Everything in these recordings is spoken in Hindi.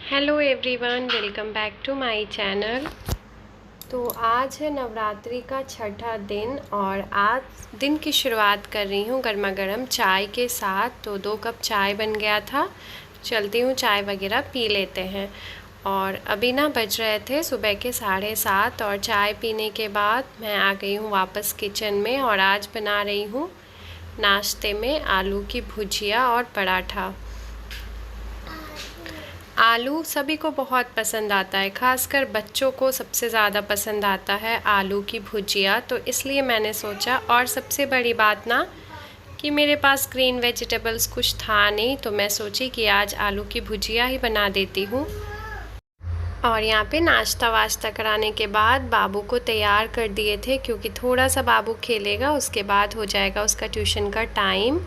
Hello everyone, welcome back to my channel. तो आज है नवरात्रि का छठा दिन और आज दिन की शुरुआत कर रही हूँ गर्मा गर्म चाय के साथ। तो 2 कप चाय बन गया था। चलती हूँ, चाय वगैरह पी लेते हैं। और अभी ना बज रहे थे सुबह के 7:30 और चाय पीने के बाद मैं आ गई हूँ वापस किचन में। और आज बना रही हूँ नाश्ते में आलू की भुजिया और पराठा। आलू सभी को बहुत पसंद आता है, खासकर बच्चों को सबसे ज़्यादा पसंद आता है आलू की भुजिया। तो इसलिए मैंने सोचा, और सबसे बड़ी बात ना कि मेरे पास ग्रीन वेजिटेबल्स कुछ था नहीं, तो मैं सोची कि आज आलू की भुजिया ही बना देती हूँ। और यहाँ पे नाश्ता वाश्ता कराने के बाद बाबू को तैयार कर दिए थे, क्योंकि थोड़ा सा बाबू खेलेगा, उसके बाद हो जाएगा उसका ट्यूशन का टाइम।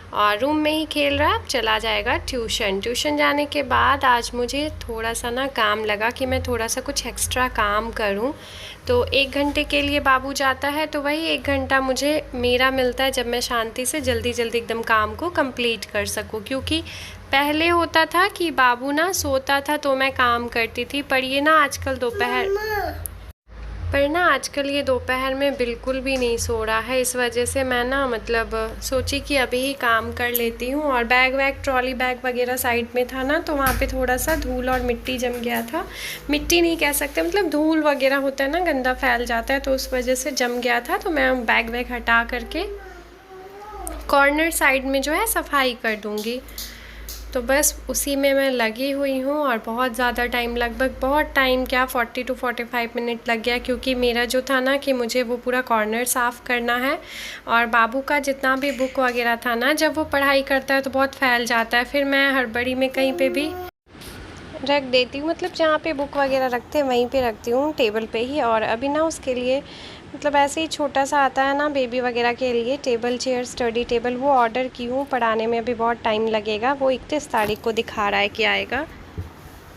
और रूम में ही खेल रहा, अब चला जाएगा ट्यूशन जाने के बाद आज मुझे थोड़ा सा ना काम लगा कि मैं थोड़ा सा कुछ एक्स्ट्रा काम करूं। तो 1 घंटे के लिए बाबू जाता है, तो वही 1 घंटा मुझे मेरा मिलता है, जब मैं शांति से जल्दी जल्दी एकदम काम को कंप्लीट कर सकूं। क्योंकि पहले होता था कि बाबू ना सोता था तो मैं काम करती थी, पर ये ना आजकल ये दोपहर में बिल्कुल भी नहीं सो रहा है। इस वजह से मैं ना सोची कि अभी ही काम कर लेती हूँ। और ट्रॉली बैग वगैरह साइड में था ना, तो वहाँ पे थोड़ा सा धूल और मिट्टी जम गया था। मिट्टी नहीं कह सकते, मतलब धूल वगैरह होता है ना, गंदा फैल जाता है, तो उस वजह से जम गया था। तो मैं बैग वैग हटा करके कॉर्नर साइड में जो है सफाई कर दूँगी। तो बस उसी में मैं लगी हुई हूँ। और बहुत ज़्यादा टाइम, लगभग बहुत टाइम क्या 40 to 45 मिनट लग गया, क्योंकि मेरा जो था ना कि मुझे वो पूरा कॉर्नर साफ़ करना है। और बाबू का जितना भी बुक वगैरह था ना, जब वो पढ़ाई करता है तो बहुत फैल जाता है, फिर मैं हड़बड़ी में कहीं पे भी रख देती हूँ। मतलब जहाँ पे बुक वगैरह रखते हैं वहीं पे रखती हूँ, टेबल पे ही। और अभी ना उसके लिए ऐसे ही छोटा सा आता है ना बेबी वगैरह के लिए, टेबल चेयर, स्टडी टेबल, वो ऑर्डर की हूँ। पढ़ाने में अभी बहुत टाइम लगेगा, वो 31 तारीख को दिखा रहा है कि आएगा,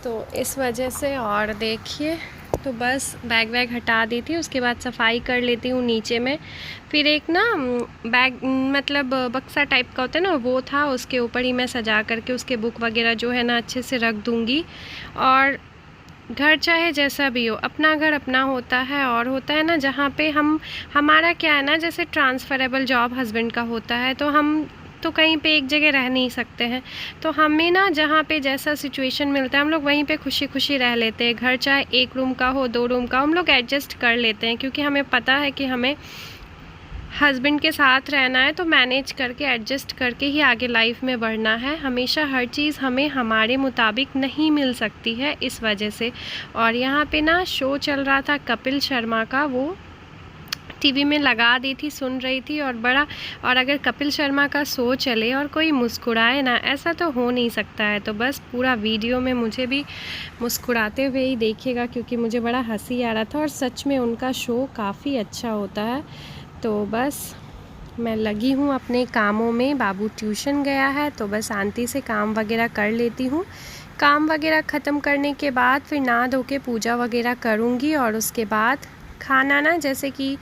तो इस वजह से। और देखिए, तो बस बैग वैग हटा दी थी, उसके बाद सफाई कर लेती हूँ नीचे में। फिर एक ना बैग, बक्सा टाइप का होता है ना, वो था, उसके ऊपर ही मैं सजा करके उसके बुक वगैरह जो है ना अच्छे से रख दूँगी। और घर चाहे जैसा भी हो, अपना घर अपना होता है। और होता है ना जहाँ पे हमारा क्या है ना, जैसे ट्रांसफ़रेबल जॉब हस्बैंड का होता है, तो हम तो कहीं पे एक जगह रह नहीं सकते हैं। तो हमें ना जहाँ पे जैसा सिचुएशन मिलता है, हम लोग वहीं पे खुशी खुशी रह लेते हैं। घर चाहे 1 रूम का हो, 2 रूम का, हम लोग एडजस्ट कर लेते हैं, क्योंकि हमें पता है कि हमें हस्बैंड के साथ रहना है, तो मैनेज करके एडजस्ट करके ही आगे लाइफ में बढ़ना है। हमेशा हर चीज़ हमें हमारे मुताबिक नहीं मिल सकती है, इस वजह से। और यहाँ पे ना शो चल रहा था कपिल शर्मा का, वो टीवी में लगा दी थी, सुन रही थी। और अगर कपिल शर्मा का शो चले और कोई मुस्कुराए ना, ऐसा तो हो नहीं सकता है। तो बस पूरा वीडियो में मुझे भी मुस्कुराते हुए ही देखिएगा, क्योंकि मुझे बड़ा हंसी आ रहा था। और सच में उनका शो काफ़ी अच्छा होता है। तो बस मैं लगी हूँ अपने कामों में। बाबू ट्यूशन गया है, तो बस शांति से काम वगैरह कर लेती हूँ। काम वगैरह ख़त्म करने के बाद फिर नहा धो के पूजा वगैरह करूँगी। और उसके बाद खाना ना, जैसे कि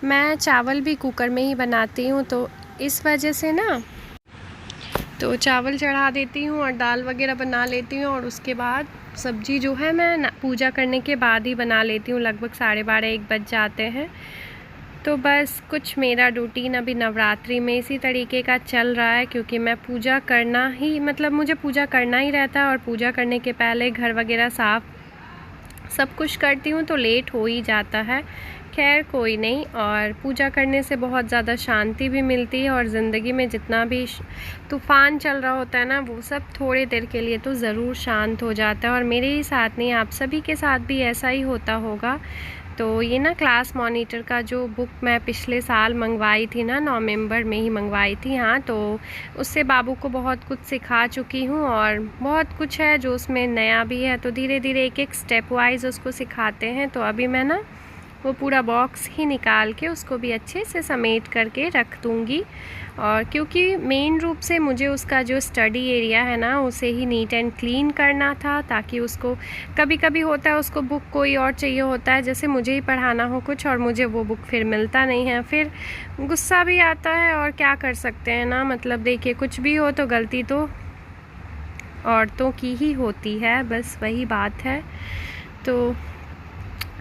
मैं चावल भी कुकर में ही बनाती हूँ, तो इस वजह से ना तो चावल चढ़ा देती हूँ और दाल वगैरह बना लेती हूँ। और उसके बाद सब्ज़ी जो है मैं पूजा करने के बाद ही बना लेती हूँ। लगभग 12:30-1 बज जाते हैं। तो बस कुछ मेरा रूटीन अभी नवरात्रि में इसी तरीके का चल रहा है, क्योंकि मैं पूजा करना ही, मुझे पूजा करना ही रहता है। और पूजा करने के पहले घर वगैरह साफ़ सब कुछ करती हूँ, तो लेट हो ही जाता है। खैर कोई नहीं। और पूजा करने से बहुत ज़्यादा शांति भी मिलती है। और ज़िंदगी में जितना भी तूफ़ान चल रहा होता है ना, वो सब थोड़ी देर के लिए तो ज़रूर शांत हो जाता है। और मेरे ही साथ नहीं, आप सभी के साथ भी ऐसा ही होता होगा। तो ये ना क्लास मॉनिटर का जो बुक मैं पिछले साल मंगवाई थी ना, नवंबर में ही मंगवाई थी, हाँ, तो उससे बाबू को बहुत कुछ सिखा चुकी हूँ। और बहुत कुछ है जो उसमें नया भी है, तो धीरे धीरे एक एक स्टेप वाइज उसको सिखाते हैं। तो अभी मैं ना वो पूरा बॉक्स ही निकाल के उसको भी अच्छे से समेट करके रख दूँगी। और क्योंकि मेन रूप से मुझे उसका जो स्टडी एरिया है ना, उसे ही नीट एंड क्लीन करना था, ताकि उसको कभी कभी होता है उसको बुक कोई और चाहिए होता है, जैसे मुझे ही पढ़ाना हो कुछ और मुझे वो बुक फिर मिलता नहीं है, फिर गुस्सा भी आता है। और क्या कर सकते हैं ना, देखिए कुछ भी हो तो गलती तो औरतों की ही होती है, बस वही बात है। तो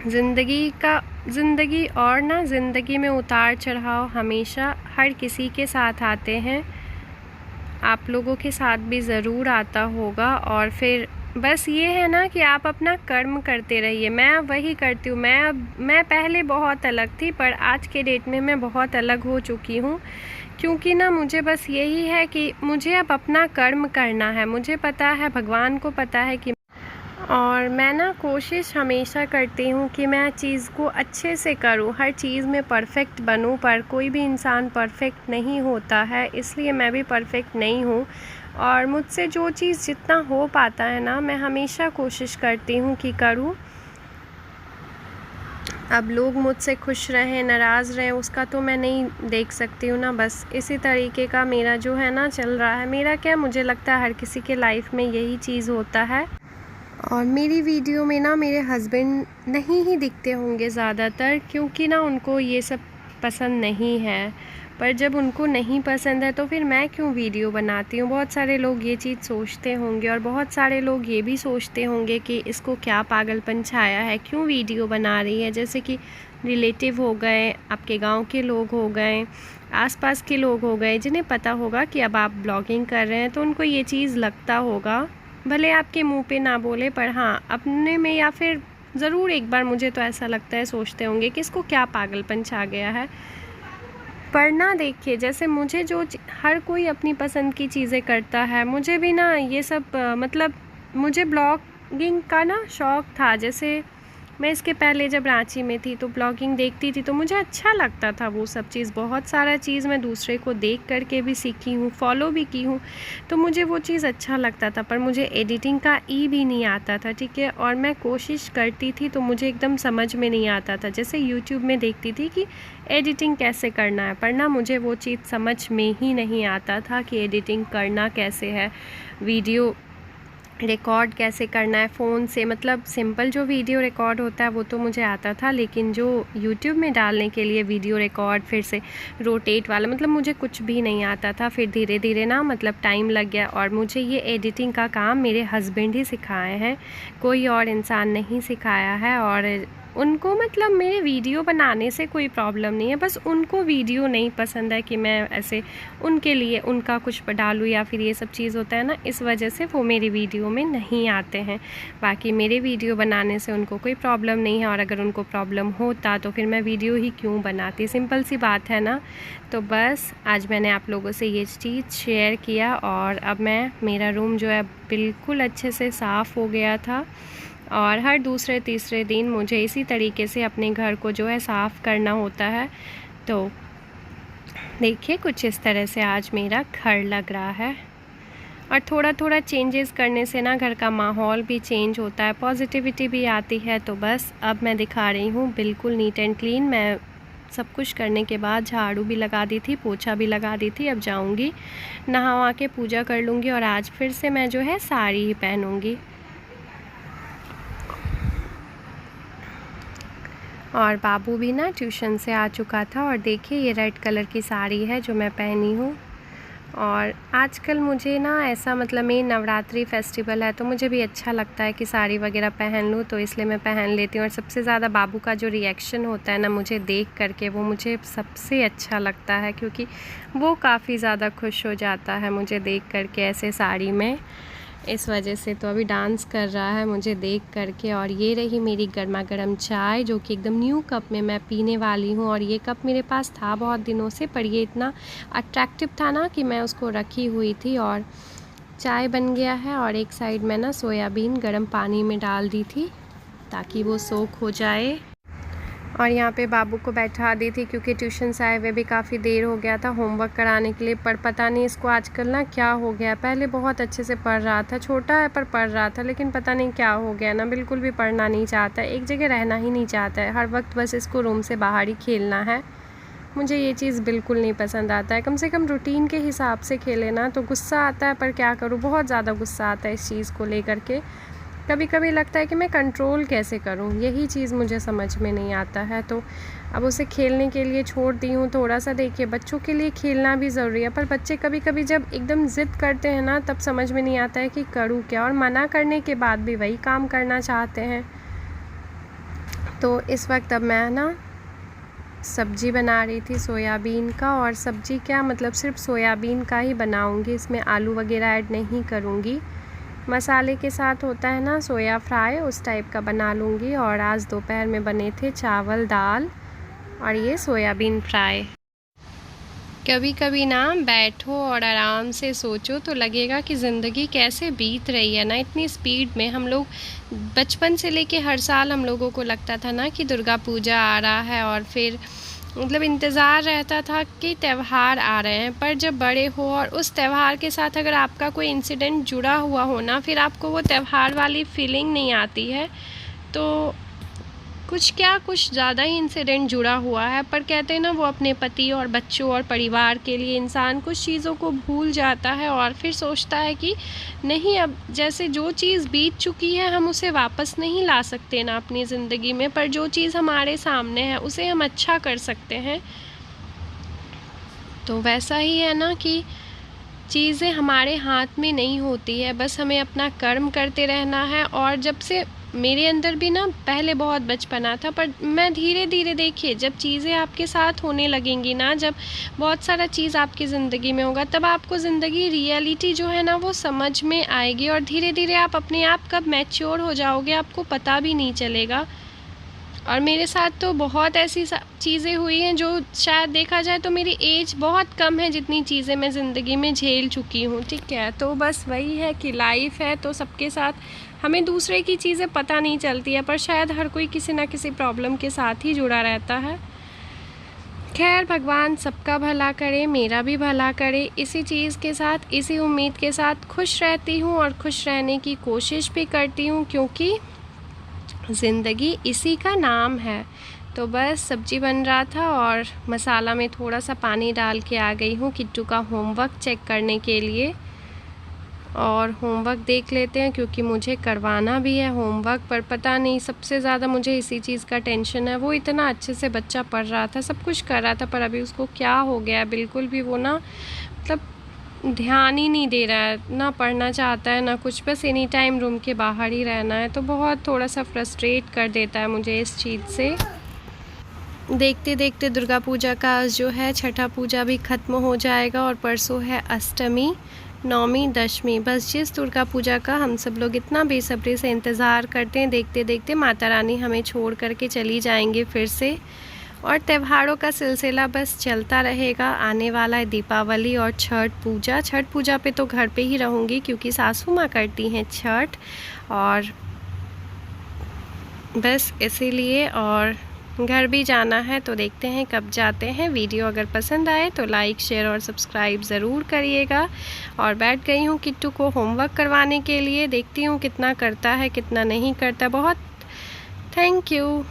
ज़िंदगी और ना, ज़िंदगी में उतार चढ़ाव हमेशा हर किसी के साथ आते हैं, आप लोगों के साथ भी ज़रूर आता होगा। और फिर बस ये है ना कि आप अपना कर्म करते रहिए। मैं अब वही करती हूँ। मैं पहले बहुत अलग थी, पर आज के डेट में मैं बहुत अलग हो चुकी हूँ, क्योंकि ना मुझे बस यही है कि मुझे अब अपना कर्म करना है। मुझे पता है, भगवान को पता है कि, और मैं ना कोशिश हमेशा करती हूँ कि मैं चीज़ को अच्छे से करूँ, हर चीज़ में परफ़ेक्ट बनूँ, पर कोई भी इंसान परफ़ेक्ट नहीं होता है, इसलिए मैं भी परफ़ेक्ट नहीं हूँ। और मुझसे जो चीज़ जितना हो पाता है ना, मैं हमेशा कोशिश करती हूँ कि करूँ। अब लोग मुझसे खुश रहें, नाराज़ रहें, उसका तो मैं नहीं देख सकती हूँ ना। बस इसी तरीके का मेरा जो है ना चल रहा है। मेरा क्या, मुझे लगता है हर किसी के लाइफ में यही चीज़ होता है। और मेरी वीडियो में ना मेरे हस्बैंड नहीं ही दिखते होंगे ज़्यादातर, क्योंकि ना उनको ये सब पसंद नहीं है। पर जब उनको नहीं पसंद है तो फिर मैं क्यों वीडियो बनाती हूँ। बहुत सारे लोग ये चीज़ सोचते होंगे, और बहुत सारे लोग ये भी सोचते होंगे कि इसको क्या पागलपन छाया है, क्यों वीडियो बना रही है। जैसे कि रिलेटिव हो गए, आपके गांव के लोग हो गए, आसपास के लोग हो गए, जिन्हें पता होगा कि अब आप ब्लॉगिंग कर रहे हैं, तो उनको ये चीज़ लगता होगा। भले आपके मुंह पे ना बोले, पर हाँ अपने में या फिर ज़रूर एक बार, मुझे तो ऐसा लगता है, सोचते होंगे कि इसको क्या पागलपन छा गया है। पर ना देखिए, जैसे मुझे जो हर कोई अपनी पसंद की चीज़ें करता है, मुझे भी ना ये सब मतलब मुझे ब्लॉगिंग का ना शौक़ था। जैसे मैं इसके पहले जब रांची में थी तो ब्लॉगिंग देखती थी, तो मुझे अच्छा लगता था वो सब चीज़। बहुत सारा चीज़ मैं दूसरे को देख करके भी सीखी हूँ, फॉलो भी की हूँ, तो मुझे वो चीज़ अच्छा लगता था। पर मुझे एडिटिंग का भी नहीं आता था, ठीक है। और मैं कोशिश करती थी तो मुझे एकदम समझ में नहीं आता था। जैसे यूट्यूब में देखती थी कि एडिटिंग कैसे करना है, पर ना मुझे वो चीज़ समझ में ही नहीं आता था कि एडिटिंग करना कैसे है, वीडियो रिकॉर्ड कैसे करना है फ़ोन से। मतलब सिंपल जो वीडियो रिकॉर्ड होता है वो तो मुझे आता था, लेकिन जो यूट्यूब में डालने के लिए वीडियो रिकॉर्ड फिर से रोटेट वाला, मतलब मुझे कुछ भी नहीं आता था। फिर धीरे धीरे ना मतलब टाइम लग गया, और मुझे ये एडिटिंग का काम मेरे हस्बैंड ही सिखाए हैं, कोई और इंसान नहीं सिखाया है। और उनको मतलब मेरे वीडियो बनाने से कोई प्रॉब्लम नहीं है, बस उनको वीडियो नहीं पसंद है कि मैं ऐसे उनके लिए उनका कुछ डालूँ या फिर ये सब चीज़ होता है ना, इस वजह से वो मेरी वीडियो में नहीं आते हैं। बाकी मेरे वीडियो बनाने से उनको कोई प्रॉब्लम नहीं है, और अगर उनको प्रॉब्लम होता तो फिर मैं वीडियो ही क्यों बनाती, सिंपल सी बात है ना। तो बस आज मैंने आप लोगों से ये चीज़ शेयर किया, और अब मेरा रूम जो है बिल्कुल अच्छे से साफ़ हो गया था, और हर दूसरे तीसरे दिन मुझे इसी तरीके से अपने घर को जो है साफ़ करना होता है। तो देखिए कुछ इस तरह से आज मेरा घर लग रहा है, और थोड़ा थोड़ा चेंजेस करने से ना घर का माहौल भी चेंज होता है, पॉजिटिविटी भी आती है। तो बस अब मैं दिखा रही हूँ बिल्कुल नीट एंड क्लीन। मैं सब कुछ करने के बाद झाड़ू भी लगा दी थी, पोछा भी लगा दी थी। अब जाऊँगी नहा के पूजा कर लूँगी, और आज फिर से मैं जो है साड़ी ही पहनूँगी। और बाबू भी ना ट्यूशन से आ चुका था, और देखिए ये रेड कलर की साड़ी है जो मैं पहनी हूँ। और आजकल मुझे ना ऐसा मतलब ये नवरात्रि फेस्टिवल है तो मुझे भी अच्छा लगता है कि साड़ी वगैरह पहन लूँ, तो इसलिए मैं पहन लेती हूँ। और सबसे ज़्यादा बाबू का जो रिएक्शन होता है ना मुझे देख करके, वो मुझे सबसे अच्छा लगता है, क्योंकि वो काफ़ी ज़्यादा खुश हो जाता है मुझे देख करके ऐसे साड़ी में। इस वजह से तो अभी डांस कर रहा है मुझे देख करके। और ये रही मेरी गर्मा गर्म चाय, जो कि एकदम न्यू कप में मैं पीने वाली हूँ। और ये कप मेरे पास था बहुत दिनों से, पर ये इतना अट्रैक्टिव था ना कि मैं उसको रखी हुई थी। और चाय बन गया है, और एक साइड में ना सोयाबीन गर्म पानी में डाल दी थी ताकि वो सोख हो जाए। और यहाँ पे बाबू को बैठा दी थी, क्योंकि ट्यूशन से आए हुए भी काफ़ी देर हो गया था होमवर्क कराने के लिए। पर पता नहीं इसको आजकल ना क्या हो गया, पहले बहुत अच्छे से पढ़ रहा था, छोटा है पर पढ़ रहा था, लेकिन पता नहीं क्या हो गया ना, बिल्कुल भी पढ़ना नहीं चाहता है, एक जगह रहना ही नहीं चाहता है, हर वक्त बस इसको रूम से बाहर ही खेलना है। मुझे ये चीज़ बिल्कुल नहीं पसंद आता है। कम से कम रूटीन के हिसाब से खेले ना, तो गुस्सा आता है, पर क्या करूँ, बहुत ज़्यादा गुस्सा आता है इस चीज़ को लेकर के। कभी कभी लगता है कि मैं कंट्रोल कैसे करूं, यही चीज़ मुझे समझ में नहीं आता है। तो अब उसे खेलने के लिए छोड़ दी हूँ थोड़ा सा। देखिए, बच्चों के लिए खेलना भी ज़रूरी है, पर बच्चे कभी कभी जब एकदम ज़िद करते हैं ना, तब समझ में नहीं आता है कि करूँ क्या, और मना करने के बाद भी वही काम करना चाहते हैं। तो इस वक्त अब मैं ना सब्जी बना रही थी सोयाबीन का, और सब्जी क्या मतलब सिर्फ सोयाबीन का ही बनाऊंगी, इसमें आलू वगैरह ऐड नहीं करूंगी। मसाले के साथ होता है ना सोया फ्राई, उस टाइप का बना लूँगी। और आज दोपहर में बने थे चावल, दाल और ये सोयाबीन फ्राई। कभी कभी ना बैठो और आराम से सोचो तो लगेगा कि ज़िंदगी कैसे बीत रही है ना, इतनी स्पीड में। हम लोग बचपन से लेके हर साल हम लोगों को लगता था ना कि दुर्गा पूजा आ रहा है, और फिर मतलब इंतज़ार रहता था कि त्यौहार आ रहे हैं। पर जब बड़े हो और उस त्यौहार के साथ अगर आपका कोई इंसिडेंट जुड़ा हुआ हो ना, फिर आपको वो त्यौहार वाली फीलिंग नहीं आती है। तो कुछ ज़्यादा ही इंसिडेंट जुड़ा हुआ है, पर कहते हैं ना वो अपने पति और बच्चों और परिवार के लिए इंसान कुछ चीज़ों को भूल जाता है और फिर सोचता है कि नहीं, अब जैसे जो चीज़ बीत चुकी है हम उसे वापस नहीं ला सकते ना अपनी ज़िंदगी में, पर जो चीज़ हमारे सामने है उसे हम अच्छा कर सकते हैं। तो वैसा ही है ना कि चीज़ें हमारे हाथ में नहीं होती है, बस हमें अपना कर्म करते रहना है। और जब से मेरे अंदर भी ना पहले बहुत बचपना था, पर मैं धीरे धीरे, देखिए जब चीज़ें आपके साथ होने लगेंगी ना, जब बहुत सारा चीज़ आपकी ज़िंदगी में होगा, तब आपको ज़िंदगी रियलिटी जो है ना वो समझ में आएगी, और धीरे धीरे आप अपने आप कब मैच्योर हो जाओगे आपको पता भी नहीं चलेगा। और मेरे साथ तो बहुत ऐसी चीज़ें हुई हैं जो शायद देखा जाए तो मेरी एज बहुत कम है जितनी चीज़ें मैं ज़िंदगी में झेल चुकी हूँ, ठीक है। तो बस वही है कि लाइफ है, तो सबके साथ हमें दूसरे की चीज़ें पता नहीं चलती है, पर शायद हर कोई किसी ना किसी प्रॉब्लम के साथ ही जुड़ा रहता है। खैर, भगवान सबका भला करे, मेरा भी भला करे। इसी चीज़ के साथ, इसी उम्मीद के साथ खुश रहती हूँ और खुश रहने की कोशिश भी करती हूँ, क्योंकि ज़िंदगी इसी का नाम है। तो बस सब्जी बन रहा था और मसाला में थोड़ा सा पानी डाल के आ गई हूँ किट्टू का होमवर्क चेक करने के लिए। और होमवर्क देख लेते हैं, क्योंकि मुझे करवाना भी है होमवर्क। पर पता नहीं, सबसे ज़्यादा मुझे इसी चीज़ का टेंशन है। वो इतना अच्छे से बच्चा पढ़ रहा था, सब कुछ कर रहा था, पर अभी उसको क्या हो गया है, बिल्कुल भी वो ना मतलब ध्यान ही नहीं दे रहा है, ना पढ़ना चाहता है ना कुछ, बस एनी टाइम रूम के बाहर ही रहना है। तो बहुत थोड़ा सा फ्रस्ट्रेट कर देता है मुझे इस चीज़ से। देखते देखते दुर्गा पूजा का जो है छठा पूजा भी ख़त्म हो जाएगा, और परसों है अष्टमी, नौमी, दशमी। बस जिस दुर्गा पूजा का हम सब लोग इतना बेसब्री से इंतज़ार करते हैं, देखते देखते माता रानी हमें छोड़ करके चली जाएंगे फिर से। और त्योहारों का सिलसिला बस चलता रहेगा। आने वाला है दीपावली और छठ पूजा। छठ पूजा पे तो घर पे ही रहूँगी, क्योंकि सासू माँ करती हैं छठ, और बस इसीलिए। और घर भी जाना है, तो देखते हैं कब जाते हैं। वीडियो अगर पसंद आए तो लाइक, शेयर और सब्सक्राइब ज़रूर करिएगा। और बैठ गई हूँ किट्टू को होमवर्क करवाने के लिए, देखती हूँ कितना करता है कितना नहीं करता। बहुत थैंक यू।